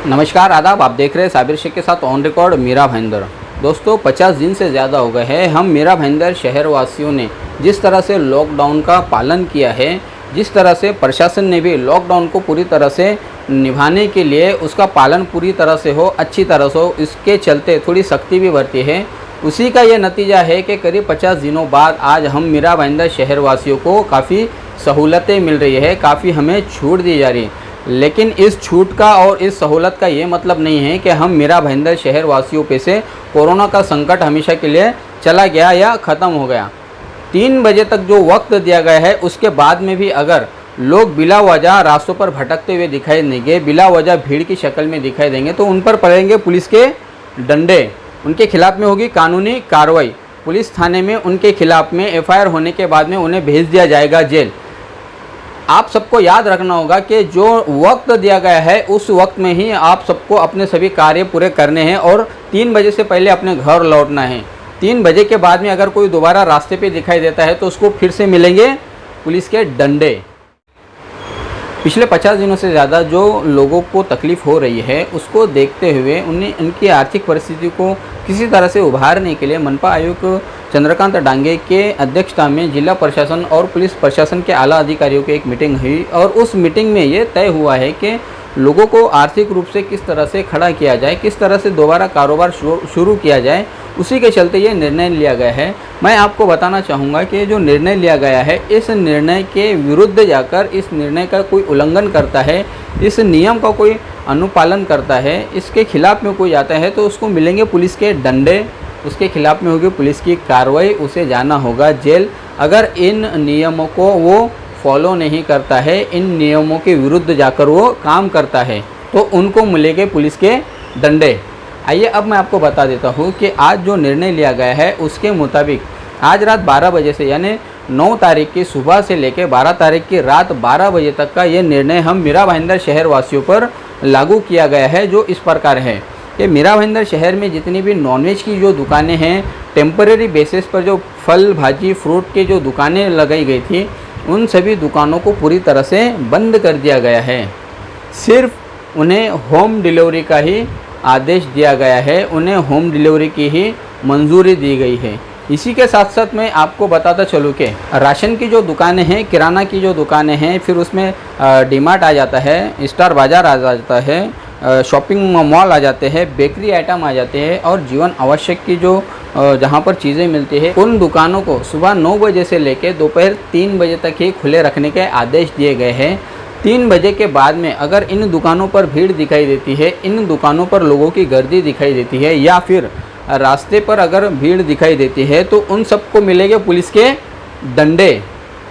नमस्कार आदाब, आप देख रहे हैं साबिर शेख के साथ ऑन रिकॉर्ड मीरा भाईंदर। दोस्तों 50 दिन से ज़्यादा हो गए हैं हम मीरा भाईंदर शहर वासियों ने जिस तरह से लॉकडाउन का पालन किया है, जिस तरह से प्रशासन ने भी लॉकडाउन को पूरी तरह से निभाने के लिए उसका पालन पूरी तरह से हो, अच्छी तरह से हो, इसके चलते थोड़ी सख्ती भी बरती है। उसी का ये नतीजा है कि करीब 50 दिनों बाद आज हम मीरा भाईंदर शहर वासियों को काफ़ी सहूलतें मिल रही है, काफ़ी हमें छूट दी जा रही है। लेकिन इस छूट का और इस सहूलत का ये मतलब नहीं है कि हम मीरा भाईंदर शहर वासियों पे से कोरोना का संकट हमेशा के लिए चला गया या ख़त्म हो गया। 3 बजे तक जो वक्त दिया गया है उसके बाद में भी अगर लोग बिला वजह रास्तों पर भटकते हुए दिखाई देंगे, बिला वजह भीड़ की शक्ल में दिखाई देंगे, तो उन पर पड़ेंगे पुलिस के डंडे, उनके खिलाफ़ में होगी कानूनी कार्रवाई। पुलिस थाने में उनके खिलाफ़ में FIR होने के बाद में उन्हें भेज दिया जाएगा जेल। आप सबको याद रखना होगा कि जो वक्त दिया गया है उस वक्त में ही आप सबको अपने सभी कार्य पूरे करने हैं और 3 बजे से पहले अपने घर लौटना है। 3 बजे के बाद में अगर कोई दोबारा रास्ते पे दिखाई देता है तो उसको फिर से मिलेंगे पुलिस के डंडे। पिछले 50 दिनों से ज़्यादा जो लोगों को तकलीफ़ हो रही है उसको देखते हुए उन्हें उनकी आर्थिक परिस्थिति को किसी तरह से उभारने के लिए मनपा आयुक्त चंद्रकांत डांगे के अध्यक्षता में जिला प्रशासन और पुलिस प्रशासन के आला अधिकारियों की एक मीटिंग हुई और उस मीटिंग में ये तय हुआ है कि लोगों को आर्थिक रूप से किस तरह से खड़ा किया जाए, किस तरह से दोबारा कारोबार शुरू किया जाए। उसी के चलते ये निर्णय लिया गया है। मैं आपको बताना चाहूँगा कि जो निर्णय लिया गया है इस निर्णय के विरुद्ध जाकर, इस निर्णय का कोई उल्लंघन करता है, इस नियम का कोई अनुपालन करता है, इसके खिलाफ़ में कोई आता है तो उसको मिलेंगे पुलिस के डंडे, उसके खिलाफ़ में होगी पुलिस की कार्रवाई, उसे जाना होगा जेल। अगर इन नियमों को वो फॉलो नहीं करता है, इन नियमों के विरुद्ध जाकर वो काम करता है तो उनको मिलेंगे पुलिस के डंडे। आइए अब मैं आपको बता देता हूँ कि आज जो निर्णय लिया गया है उसके मुताबिक आज रात 12 बजे से यानी 9 तारीख की सुबह से लेकर 12 तारीख की रात 12 बजे तक का ये निर्णय हम मीरा भाईंदर शहर वासियों पर लागू किया गया है, जो इस प्रकार है कि मीरा भाईंदर शहर में जितनी भी नॉनवेज की जो दुकानें हैं, टेम्परेरी बेसिस पर जो फल भाजी फ्रूट की जो दुकानें लगाई गई थी उन सभी दुकानों को पूरी तरह से बंद कर दिया गया है। सिर्फ उन्हें होम डिलीवरी का ही आदेश दिया गया है, उन्हें होम डिलीवरी की ही मंजूरी दी गई है। इसी के साथ साथ मैं आपको बताता चलूँ कि राशन की जो दुकानें हैं, किराना की जो दुकानें हैं, फिर उसमें डीमार्ट आ जाता है, स्टार बाज़ार आ जाता है, शॉपिंग मॉल आ जाते हैं, बेकरी आइटम आ जाते हैं और जीवन आवश्यक की जो जहाँ पर चीज़ें मिलती है उन दुकानों को सुबह 9 बजे से लेकर दोपहर 3 बजे तक ही खुले रखने के आदेश दिए गए हैं। 3 बजे के बाद में अगर इन दुकानों पर भीड़ दिखाई देती है, इन दुकानों पर लोगों की गर्दी दिखाई देती है या फिर रास्ते पर अगर भीड़ दिखाई देती है तो उन सबको मिलेंगे पुलिस के डंडे,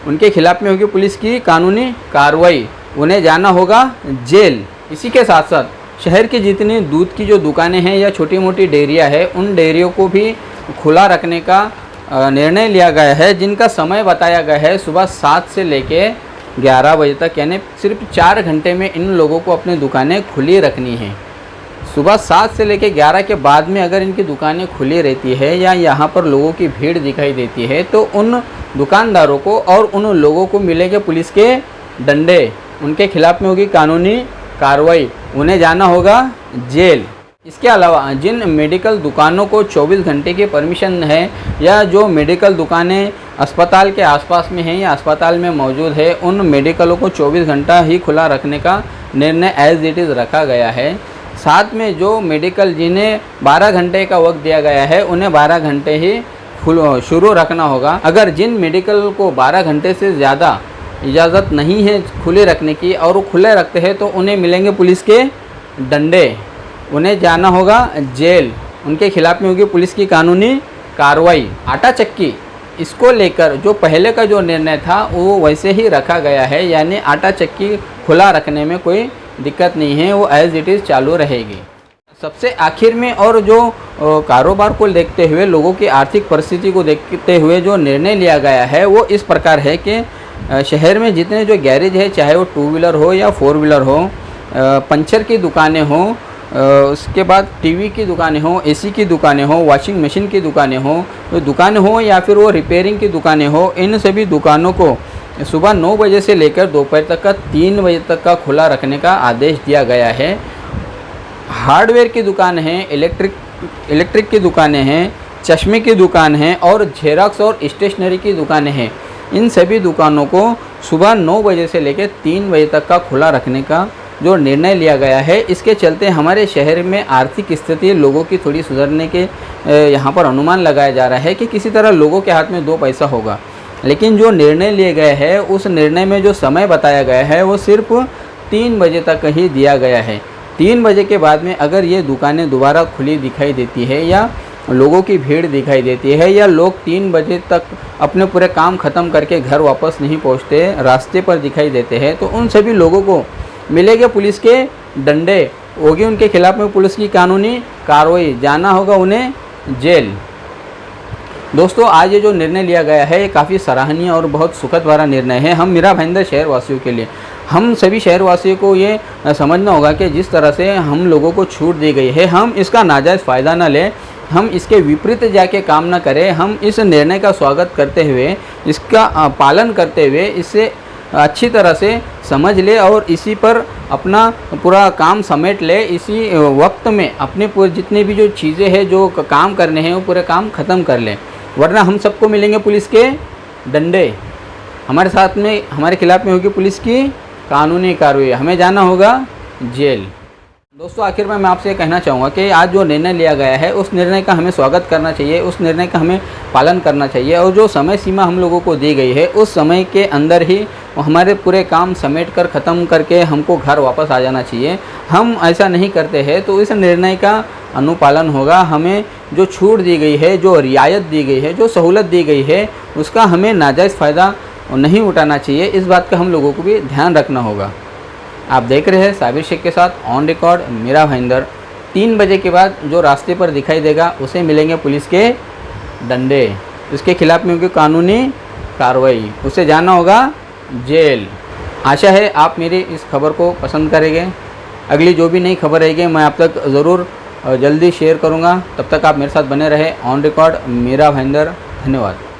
उनके खिलाफ़ में होगी पुलिस की कानूनी कार्रवाई, उन्हें जाना होगा जेल। इसी के साथ साथ शहर की जितनी दूध की जो दुकानें हैं या छोटी मोटी डेयरियाँ हैं उन डेयरियों को भी खुला रखने का निर्णय लिया गया है, जिनका समय बताया गया है सुबह 7 से लेके 11 बजे तक, यानी सिर्फ 4 घंटे में इन लोगों को अपनी दुकानें खुली रखनी हैं। सुबह 7 से लेके 11 के बाद में अगर इनकी दुकानें खुली रहती है या यहाँ पर लोगों की भीड़ दिखाई देती है तो उन दुकानदारों को और उन लोगों को मिलेंगे पुलिस के डंडे, उनके खिलाफ़ में होगी कानूनी कार्रवाई, उन्हें जाना होगा जेल। इसके अलावा जिन मेडिकल दुकानों को 24 घंटे की परमिशन है या जो मेडिकल दुकानें अस्पताल के आसपास में हैं या अस्पताल में मौजूद है उन मेडिकलों को 24 घंटा ही खुला रखने का निर्णय एज इट इज़ रखा गया है। साथ में जो मेडिकल जिन्हें 12 घंटे का वक्त दिया गया है उन्हें 12 घंटे ही शुरू रखना होगा। अगर जिन मेडिकल को 12 घंटे से ज़्यादा इजाज़त नहीं है खुले रखने की और वो खुले रखते हैं तो उन्हें मिलेंगे पुलिस के डंडे, उन्हें जाना होगा जेल, उनके खिलाफ़ में होगी पुलिस की कानूनी कार्रवाई। आटा चक्की, इसको लेकर जो पहले का जो निर्णय था वो वैसे ही रखा गया है, यानी आटा चक्की खुला रखने में कोई दिक्कत नहीं है, वो एज इट इज़ चालू रहेगी। सबसे आखिर में और जो कारोबार को देखते हुए, लोगों की आर्थिक परिस्थिति को देखते हुए जो निर्णय लिया गया है वो इस प्रकार है कि शहर में जितने जो गैरेज है, चाहे वो 2 व्हीलर हो या 4 व्हीलर हो, पंचर की दुकानें हों, उसके बाद टीवी की दुकानें हों, एसी की दुकानें हों, वॉशिंग मशीन की दुकानें हों, तो दुकानें हों या फिर वो रिपेयरिंग की दुकानें हों, इन सभी दुकानों को सुबह 9 बजे से लेकर दोपहर तक का 3 बजे तक का खुला रखने का आदेश दिया गया है। हार्डवेयर की दुकान है, इलेक्ट्रिक की दुकानें हैं, चश्मे की दुकान है और जेरॉक्स और स्टेशनरी की दुकानें हैं। इन सभी दुकानों को सुबह 9 बजे से लेकर 3 बजे तक का खुला रखने का जो निर्णय लिया गया है, इसके चलते हमारे शहर में आर्थिक स्थिति लोगों की थोड़ी सुधरने के यहाँ पर अनुमान लगाया जा रहा है कि किसी तरह लोगों के हाथ में 2 पैसा होगा। लेकिन जो निर्णय लिए गए हैं, उस निर्णय में जो समय बताया गया है वो सिर्फ 3 बजे तक ही दिया गया है। 3 बजे के बाद में अगर ये दुकानें दोबारा खुली दिखाई देती है या लोगों की भीड़ दिखाई देती है या लोग 3 बजे तक अपने पूरे काम ख़त्म करके घर वापस नहीं पहुंचते, रास्ते पर दिखाई देते हैं, तो उन सभी लोगों को मिलेंगे पुलिस के डंडे, होगी उनके खिलाफ में पुलिस की कानूनी कार्रवाई, जाना होगा उन्हें जेल। दोस्तों, आज ये जो निर्णय लिया गया है ये काफ़ी सराहनीय और बहुत सुखद भरा निर्णय है हम मीरा भाईंदर शहरवासियों के लिए। हम सभी शहरवासियों को ये समझना होगा कि जिस तरह से हम लोगों को छूट दी गई है, हम इसका नाजायज़ फ़ायदा न लें, हम इसके विपरीत जाके काम ना करें। हम इस निर्णय का स्वागत करते हुए, इसका पालन करते हुए, इसे अच्छी तरह से समझ ले और इसी पर अपना पूरा काम समेट ले। इसी वक्त में अपने पूरे जितने भी जो चीज़ें हैं, जो काम करने हैं, वो पूरे काम ख़त्म कर लें, वरना हम सबको मिलेंगे पुलिस के डंडे। हमारे साथ में, हमारे खिलाफ में होगी पुलिस की कानूनी कार्रवाई, हमें जाना होगा जेल। दोस्तों, आखिर में मैं आपसे ये कहना चाहूँगा कि आज जो निर्णय लिया गया है, उस निर्णय का हमें स्वागत करना चाहिए, उस निर्णय का हमें पालन करना चाहिए और जो समय सीमा हम लोगों को दी गई है, उस समय के अंदर ही हमारे पूरे काम समेट कर ख़त्म करके हमको घर वापस आ जाना चाहिए। हम ऐसा नहीं करते हैं तो इस निर्णय का अनुपालन होगा। हमें जो छूट दी गई है, जो रियायत दी गई है, जो सहूलत दी गई है, उसका हमें नाजायज़ फ़ायदा नहीं उठाना चाहिए। इस बात का हम लोगों को भी ध्यान रखना होगा। आप देख रहे हैं साबिर शेख के साथ ऑन रिकॉर्ड मीरा भाईंदर। 3 बजे के बाद जो रास्ते पर दिखाई देगा उसे मिलेंगे पुलिस के डंडे, इसके खिलाफ में होगी कानूनी कार्रवाई, उसे जाना होगा जेल। आशा है आप मेरी इस खबर को पसंद करेंगे। अगली जो भी नई खबर रहेगी मैं आप तक ज़रूर जल्दी शेयर करूँगा। तब तक आप मेरे साथ बने रहे। On record Mira Bhayandar. धन्यवाद।